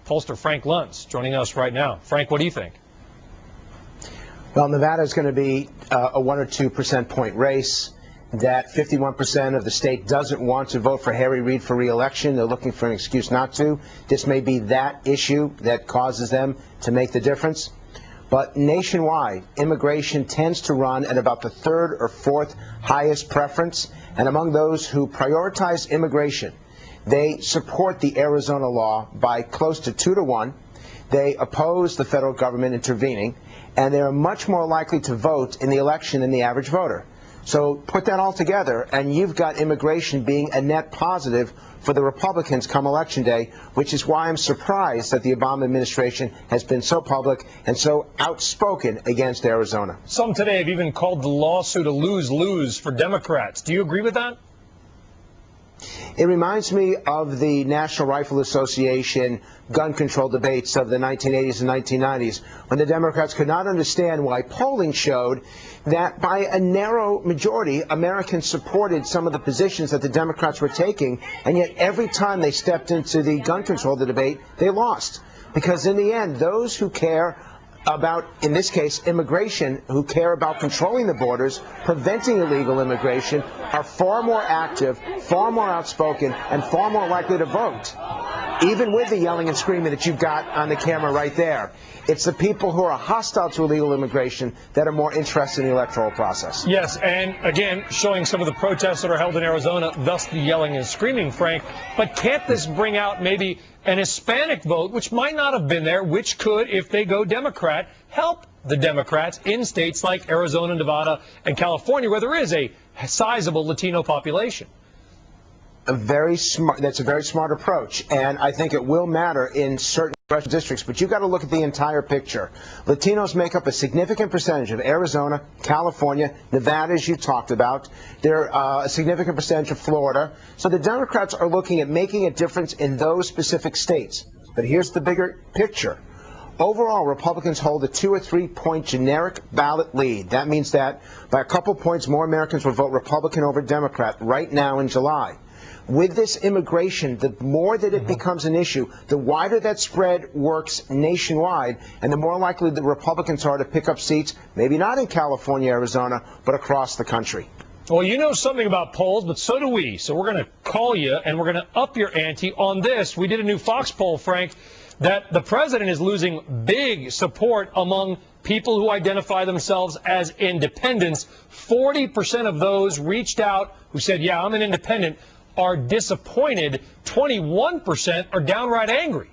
Pollster Frank Luntz joining us right now. Frank, what do you think? Well, Nevada is going to be a 1 or 2 percent point race. That 51% of the state doesn't want to vote for Harry Reid for re-election. They're looking for an excuse not to. This may be that issue that causes them to make the difference. But nationwide, immigration tends to run at about the third or fourth highest preference. And among those who prioritize immigration, they support the Arizona law by close to 2 to 1. They oppose the federal government intervening, and they are much more likely to vote in the election than the average voter. So put that all together, and you've got immigration being a net positive for the Republicans come Election Day, which is why I'm surprised that the Obama administration has been so public and so outspoken against Arizona. Some today have even called the lawsuit a lose-lose for Democrats. Do you agree with that? It reminds me of the National Rifle Association gun control debates of the 1980s and 1990s, when the Democrats could not understand why polling showed that by a narrow majority, Americans supported some of the positions that the Democrats were taking, and yet every time they stepped into the gun control debate, they lost. Because in the end, those who care about, in this case, immigration, who care about controlling the borders, preventing illegal immigration, are far more active, far more outspoken, and far more likely to vote. Even with the yelling and screaming that you've got on the camera right there, it's the people who are hostile to illegal immigration that are more interested in the electoral process. Yes, and again, showing some of the protests that are held in Arizona, thus the yelling and screaming, Frank. But can't this bring out maybe an Hispanic vote, which might not have been there, which could, if they go Democrat, help the Democrats in states like Arizona, Nevada, and California, where there is a sizable Latino population? That's a very smart approach, and I think it will matter in certain districts, but you've got to look at the entire picture. Latinos make up a significant percentage of Arizona, California, Nevada, as you talked about. They're a significant percentage of Florida. So the Democrats are looking at making a difference in those specific states. But here's the bigger picture. Overall, Republicans hold a 2 or 3 point generic ballot lead. That means that by a couple points, more Americans will vote Republican over Democrat right now in July. With this immigration, the more that it becomes an issue, the wider that spread works nationwide, and the more likely the Republicans are to pick up seats, maybe not in California, Arizona, but across the country. Well, you know something about polls, but so do we. So we're going to call you, and we're going to up your ante on this. We did a new Fox poll, Frank, that the president is losing big support among people who identify themselves as independents. 40% of those reached out who said, yeah, I'm an independent, are disappointed. 21% are downright angry.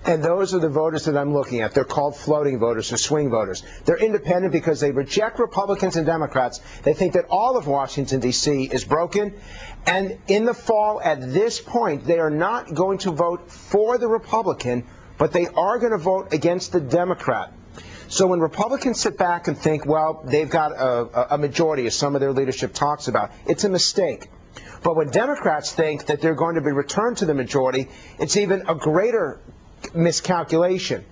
And those are the voters that I'm looking at. They're called floating voters or swing voters. They're independent because they reject Republicans and Democrats. They think that all of Washington, D.C. is broken. And in the fall, at this point, they are not going to vote for the Republican, but they are going to vote against the Democrat. So when Republicans sit back and think, well, they've got a majority, as some of their leadership talks about, it's a mistake. But when Democrats think that they're going to be returned to the majority, it's even a greater miscalculation.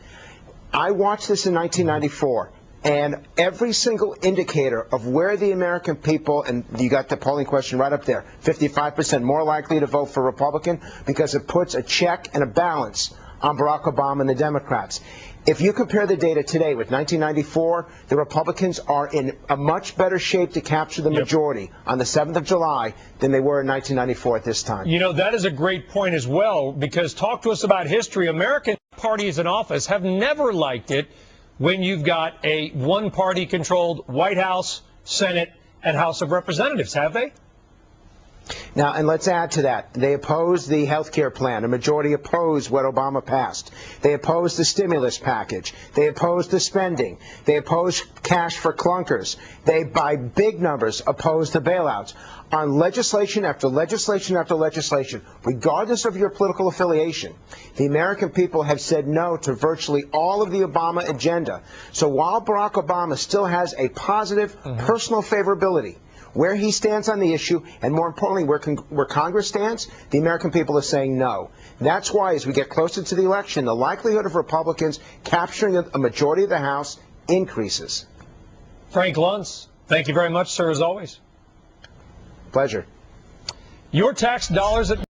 I watched this in 1994, and every single indicator of where the American people, and you got the polling question right up there, 55% more likely to vote for Republican because it puts a check and a balance on Barack Obama and the Democrats. If you compare the data today with 1994, the Republicans are in a much better shape to capture the majority on the 7th of July than they were in 1994 at this time. You know, that is a great point as well, because talk to us about history. American parties in office have never liked it when you've got a one-party controlled White House, Senate, and House of Representatives, have they? Now, and let's add to that. They oppose the health care plan. A majority oppose what Obama passed. They oppose the stimulus package. They oppose the spending. They oppose cash for clunkers. They, by big numbers, oppose the bailouts. On legislation after legislation after legislation, regardless of your political affiliation, the American people have said no to virtually all of the Obama agenda. So while Barack Obama still has a positive personal favorability, where he stands on the issue, and more importantly, where Congress stands, the American people are saying no. That's why, as we get closer to the election, the likelihood of Republicans capturing a majority of the House increases. Frank Luntz, thank you very much, sir, as always. Pleasure. Your tax dollars at